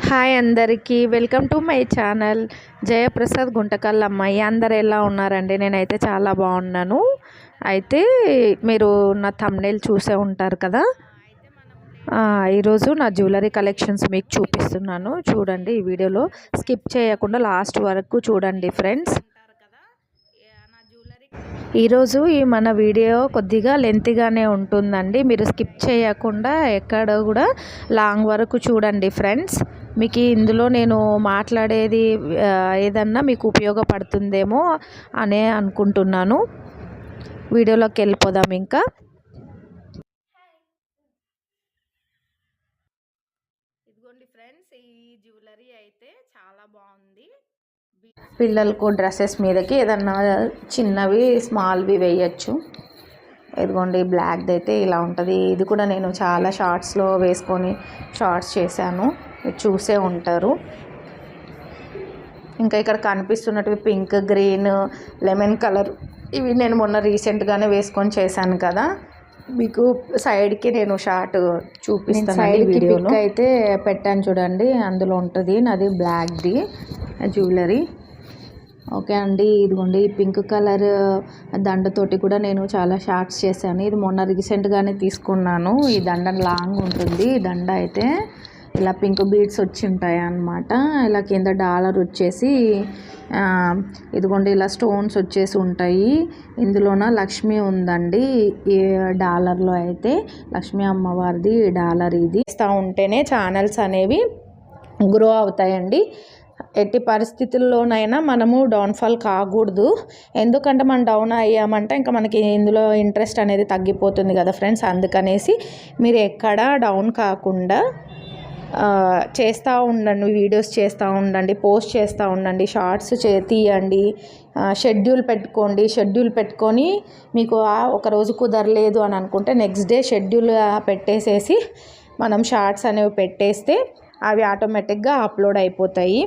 Hi అందరికీ welcome to my channel Jayaprasad Guntakal అమ్మాయి. అందరు ఎలా ఉన్నారండి? నేనైతే చాలా బాగున్నాను. అయితే మీరు నా థంబ్నెయిల్ చూసే ఉంటారు కదా. ఈరోజు నా జ్యువెలరీ కలెక్షన్స్ మీకు చూపిస్తున్నాను. చూడండి, ఈ వీడియోలో స్కిప్ చేయకుండా లాస్ట్ వరకు చూడండి ఫ్రెండ్స్. ఈరోజు మన వీడియో కొద్దిగా లెంతీగానే ఉంటుందండి. మీరు స్కిప్ చేయకుండా ఎక్కడ కూడా లాంగ్ వరకు చూడండి ఫ్రెండ్స్. మీకు ఇందులో నేను మాట్లాడేది ఏదన్నా మీకు ఉపయోగపడుతుందేమో అనే అనుకుంటున్నాను. వీడియోలోకి వెళ్ళిపోదాం. ఇంకా ఇదిగోండి ఫ్రెండ్స్, ఈ జ్యువెలరీ అయితే చాలా బాగుంది. పిల్లలకు డ్రెస్సెస్ మీదకి ఏదన్నా చిన్నవి స్మాల్వి వేయచ్చు. ఇదిగోండి, బ్లాక్ది అయితే ఇలా ఉంటుంది. ఇది కూడా నేను చాలా షార్ట్స్లో వేసుకొని షార్ట్స్ చేశాను, చూసే ఉంటారు. ఇంకా ఇక్కడ కనిపిస్తున్నటివి పింక్, గ్రీన్, లెమన్ కలర్, ఇవి నేను మొన్న రీసెంట్గానే వేసుకొని చేశాను కదా. మీకు సైడ్కి నేను షార్ట్ చూపిస్తాను. వీడియోలో అయితే పెట్టాను చూడండి, అందులో ఉంటుంది. నాది బ్లాక్ది జ్యువెలరీ. ఓకే అండి, ఇదిగోండి పింక్ కలర్ దండతోటి కూడా నేను చాలా షార్ట్స్ చేశాను. ఇది మొన్న రీసెంట్గానే తీసుకున్నాను. ఈ దండ లాంగ్ ఉంటుంది. ఈ దండ అయితే ఇలా పింక్ బీడ్స్ వచ్చి ఉంటాయి అన్నమాట. ఇలా కింద డాలర్ వచ్చేసి ఇదిగోండి ఇలా స్టోన్స్ వచ్చేసి ఉంటాయి. ఇందులోన లక్ష్మి ఉందండి. ఈ డాలర్లో అయితే లక్ష్మీ అమ్మవారిది డాలర్. ఇది ఇస్తూ ఉంటేనే ఛానల్స్ అనేవి గ్రో అవుతాయండి. ఎట్టి పరిస్థితుల్లోనైనా మనము డౌన్ఫాల్ కాకూడదు. ఎందుకంటే మనం డౌన్ అయ్యామంటే ఇంకా మనకి ఇందులో ఇంట్రెస్ట్ అనేది తగ్గిపోతుంది కదా ఫ్రెండ్స్. అందుకనేసి మీరు ఎక్కడ డౌన్ కాకుండా చేస్తూ ఉండండి, వీడియోస్ చేస్తూ ఉండండి, పోస్ట్ చేస్తూ ఉండండి, షార్ట్స్ తీయండి, షెడ్యూల్ పెట్టుకోండి. షెడ్యూల్ పెట్టుకొని మీకు ఒకరోజు కుదరలేదు అని అనుకుంటే నెక్స్ట్ డే షెడ్యూల్ పెట్టేసేసి మనం షార్ట్స్ అనేవి పెట్టేస్తే అవి ఆటోమేటిక్గా అప్లోడ్ అయిపోతాయి.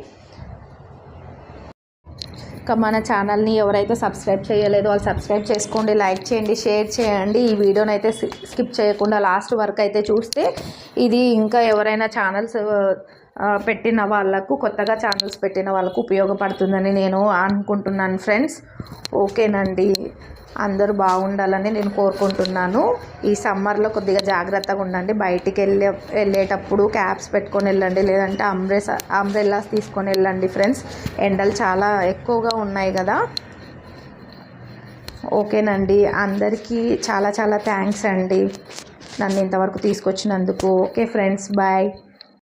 ఇంకా మన ఛానల్ని ఎవరైతే సబ్స్క్రైబ్ చేయలేదో వాళ్ళు సబ్స్క్రైబ్ చేసుకోండి, లైక్ చేయండి, షేర్ చేయండి. ఈ వీడియోని అయితే స్కిప్ చేయకుండా లాస్ట్ వరకు అయితే చూస్తే ఇది ఇంకా ఎవరైనా ఛానల్స్ పెట్టిన వాళ్ళకు, కొత్తగా ఛానల్స్ పెట్టిన వాళ్ళకు ఉపయోగపడుతుందని నేను అనుకుంటున్నాను ఫ్రెండ్స్. ఓకేనండి, అందరూ బాగుండాలని నేను కోరుకుంటున్నాను. ఈ సమ్మర్లో కొద్దిగా జాగ్రత్తగా ఉండండి. బయటికి వెళ్ళేటప్పుడు క్యాప్స్ పెట్టుకొని వెళ్ళండి, లేదంటే అంబ్రెల్లాస్ తీసుకొని వెళ్ళండి ఫ్రెండ్స్. ఎండలు చాలా ఎక్కువగా ఉన్నాయి కదా. ఓకేనండి, అందరికీ చాలా చాలా థ్యాంక్స్ అండి నన్ను ఇంతవరకు తీసుకొచ్చినందుకు. Okay friends, bye.